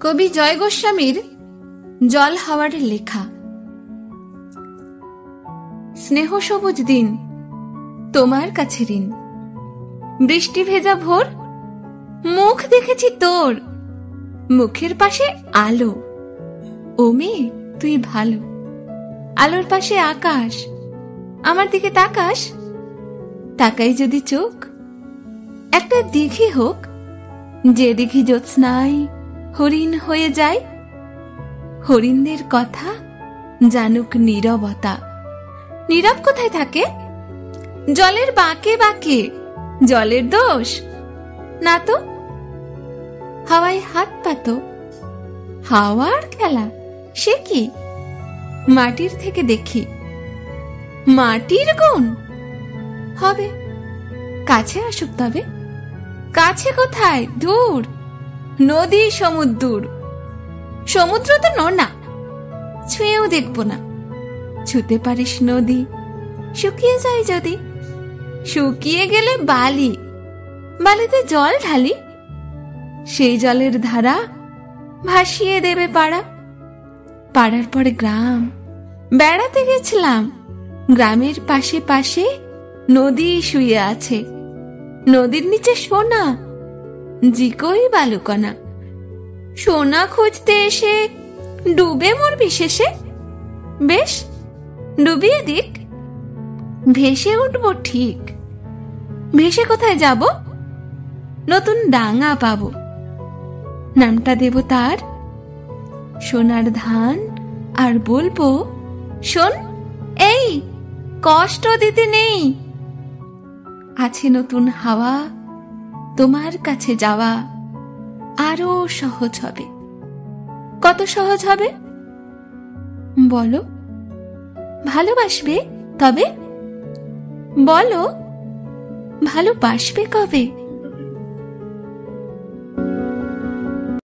কবি জয় গোস্বামীর জল হাওয়ার লেখা। স্নেহ সবুজ দিন, তোমার কাছে ঋণ। বৃষ্টি ভেজা ভোর, মুখ দেখেছি তোর। মুখের পাশে আলো, ও মেয়ে তুই ভালো। আলোর পাশে আকাশ, আমার দিকে তাকাস। তাকাই যদি চোখ, একটা দিঘি হোক, যে দিঘি জ্যোৎস্নায় হরিণ হয়ে যায়। হরিণদের কথা জানুক নীরবতা। নীরব কোথায় থাকে? জলের বাঁকে বাঁকে। জলের দোষ না তো। হাওয়ায় হাত পাতো, হাওয়ার খেলা সে কি? মাটির থেকে দেখি, মাটির গুণ হবে। কাছে আসুক তবে। কাছে কোথায়? দূর। নদী সমুদ্র। সমুদ্র তো নোনা, ছুঁয়েও দেখব না। ছুতে পারিস নদী, শুকিয়ে যায় যদি। শুকিয়ে গেলে বালি, বালিতে জল ঢালি। সেই জলের ধারা ভাসিয়ে দেবে পাড়া। পাড়ার পরে গ্রাম। বেড়াতে গেছিলাম, গ্রামের পাশে পাশে নদী শুয়ে আছে। নদীর নিচে সোনা, জিকই বালুকণা। সোনা খুঁজতে এসে ডুবে মরবি শেষে। বেশ, ডুবিয়ে দিক, ভেসে উঠব ঠিক। ভেসে কোথায় যাব? নতুন ডাঙা পাবো, নামটা দেব তার সোনার ধান। আর বলবো, শোন এই, কষ্ট দিতে নেই। আছে নতুন হাওয়া, তোমার কাছে যাওয়া আরো সহজ হবে। কত সহজ হবে বলো? ভালোবাসবে তবে? বলো, ভালোবাসবে কবে?